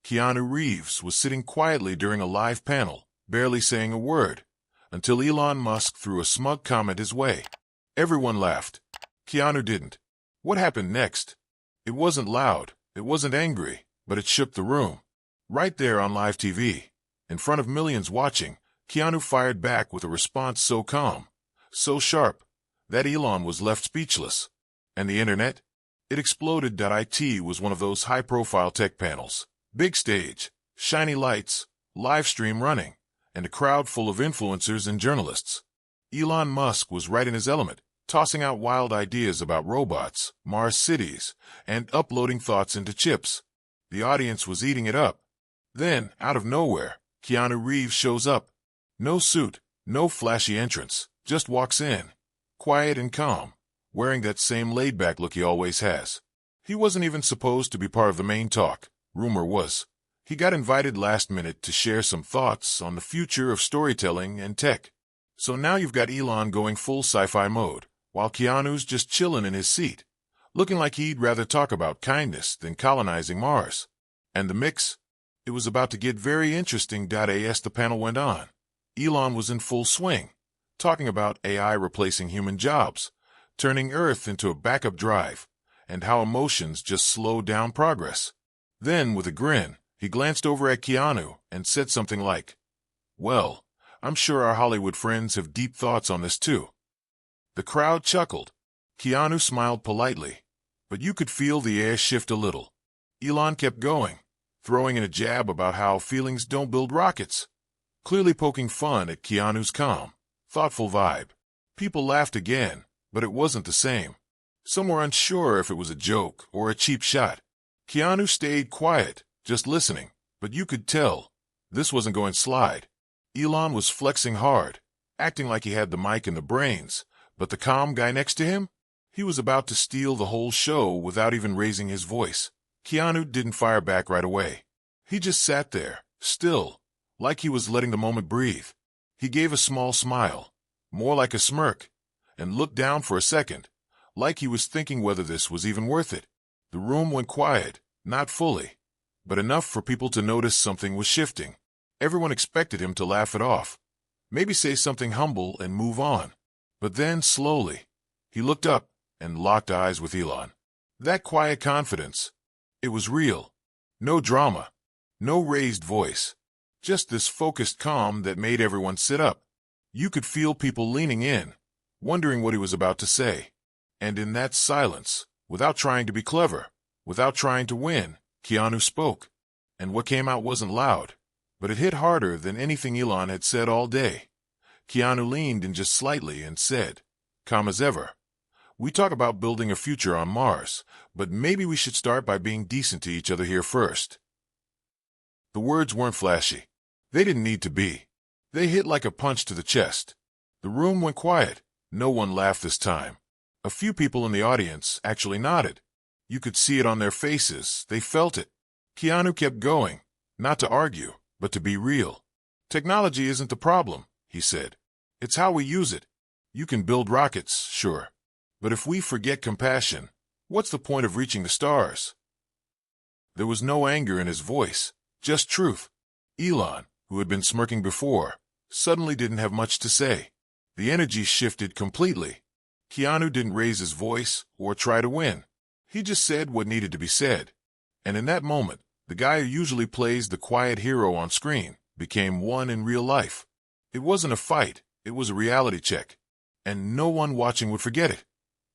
Keanu Reeves was sitting quietly during a live panel, barely saying a word, until Elon Musk threw a smug comment his way. Everyone laughed. Keanu didn't. What happened next? It wasn't loud, it wasn't angry, but it shook the room. Right there on live TV, in front of millions watching, Keanu fired back with a response so calm, so sharp, that Elon was left speechless. And the internet? It exploded. It was one of those high-profile tech panels. Big stage, shiny lights, live stream running, and a crowd full of influencers and journalists. Elon Musk was right in his element, tossing out wild ideas about robots, Mars cities, and uploading thoughts into chips. The audience was eating it up. Then, out of nowhere, Keanu Reeves shows up. No suit, no flashy entrance, just walks in, quiet and calm, wearing that same laid-back look he always has. He wasn't even supposed to be part of the main talk. Rumor was, he got invited last minute to share some thoughts on the future of storytelling and tech. So now you've got Elon going full sci-fi mode, while Keanu's just chilling in his seat, looking like he'd rather talk about kindness than colonizing Mars. And the mix? It was about to get very interesting. As the panel went on, Elon was in full swing, talking about AI replacing human jobs, turning Earth into a backup drive, and how emotions just slow down progress. Then, with a grin, he glanced over at Keanu and said something like, "Well, I'm sure our Hollywood friends have deep thoughts on this too." The crowd chuckled. Keanu smiled politely, but you could feel the air shift a little. Elon kept going, throwing in a jab about how feelings don't build rockets, clearly poking fun at Keanu's calm, thoughtful vibe. People laughed again, but it wasn't the same. Some were unsure if it was a joke or a cheap shot. Keanu stayed quiet, just listening, but you could tell this wasn't going to slide. Elon was flexing hard, acting like he had the mic and the brains, but the calm guy next to him? He was about to steal the whole show without even raising his voice. Keanu didn't fire back right away. He just sat there, still, like he was letting the moment breathe. He gave a small smile, more like a smirk, and looked down for a second, like he was thinking whether this was even worth it. The room went quiet, not fully, but enough for people to notice something was shifting. Everyone expected him to laugh it off, maybe say something humble and move on. But then, slowly, he looked up and locked eyes with Elon. That quiet confidence, it was real. No drama, no raised voice, just this focused calm that made everyone sit up. You could feel people leaning in, wondering what he was about to say. And in that silence, without trying to be clever, without trying to win, Keanu spoke. And what came out wasn't loud, but it hit harder than anything Elon had said all day. Keanu leaned in just slightly and said, calm as ever, "We talk about building a future on Mars, but maybe we should start by being decent to each other here first." The words weren't flashy. They didn't need to be. They hit like a punch to the chest. The room went quiet. No one laughed this time. A few people in the audience actually nodded. You could see it on their faces. They felt it. Keanu kept going, not to argue, but to be real. "Technology isn't the problem," he said. "It's how we use it. You can build rockets, sure. But if we forget compassion, what's the point of reaching the stars?" There was no anger in his voice, just truth. Elon, who had been smirking before, suddenly didn't have much to say. The energy shifted completely. Keanu didn't raise his voice or try to win. He just said what needed to be said. And in that moment, the guy who usually plays the quiet hero on screen became one in real life. It wasn't a fight, it was a reality check. And no one watching would forget it.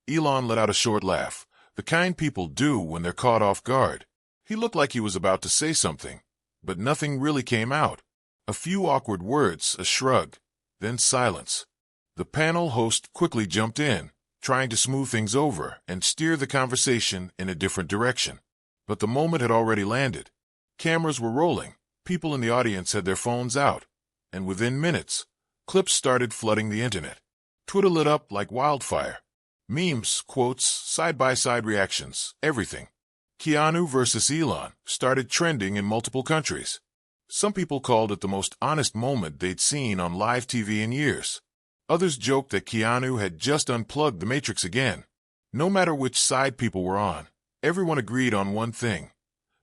Elon let out a short laugh, the kind people do when they're caught off guard. He looked like he was about to say something, but nothing really came out. A few awkward words, a shrug, then silence. The panel host quickly jumped in, trying to smooth things over and steer the conversation in a different direction. But the moment had already landed. Cameras were rolling, people in the audience had their phones out, and within minutes, clips started flooding the internet. Twitter lit up like wildfire. Memes, quotes, side-by-side reactions, everything. Keanu versus Elon started trending in multiple countries. Some people called it the most honest moment they'd seen on live TV in years. Others joked that Keanu had just unplugged the Matrix again. No matter which side people were on, everyone agreed on one thing.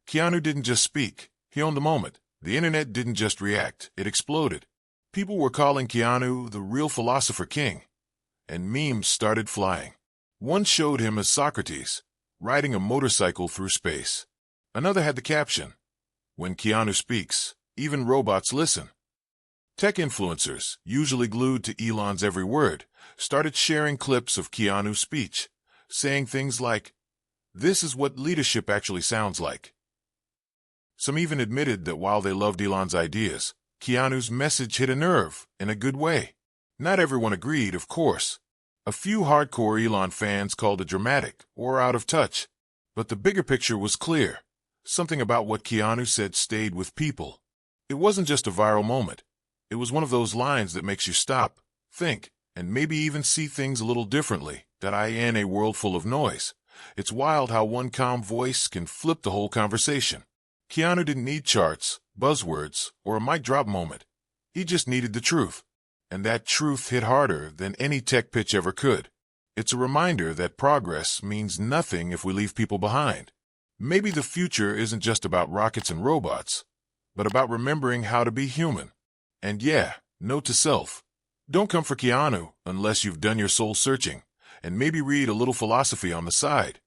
Keanu didn't just speak, He owned the moment. The internet didn't just react, it exploded. People were calling Keanu the real philosopher king, and memes started flying. One showed him as Socrates, riding a motorcycle through space. Another had the caption, "When Keanu speaks, even robots listen." Tech influencers, usually glued to Elon's every word, started sharing clips of Keanu's speech, saying things like, "This is what leadership actually sounds like." Some even admitted that while they loved Elon's ideas, Keanu's message hit a nerve in a good way. Not everyone agreed, of course. A few hardcore Elon fans called it dramatic or out of touch. But the bigger picture was clear. Something about what Keanu said stayed with people. It wasn't just a viral moment. It was one of those lines that makes you stop, think, and maybe even see things a little differently, in a world full of noise. It's wild how one calm voice can flip the whole conversation. Keanu didn't need charts, buzzwords, or a mic drop moment. He just needed the truth. And that truth hit harder than any tech pitch ever could. It's a reminder that progress means nothing if we leave people behind. Maybe the future isn't just about rockets and robots, but about remembering how to be human. And yeah, note to self, don't come for Keanu unless you've done your soul searching, and maybe read a little philosophy on the side.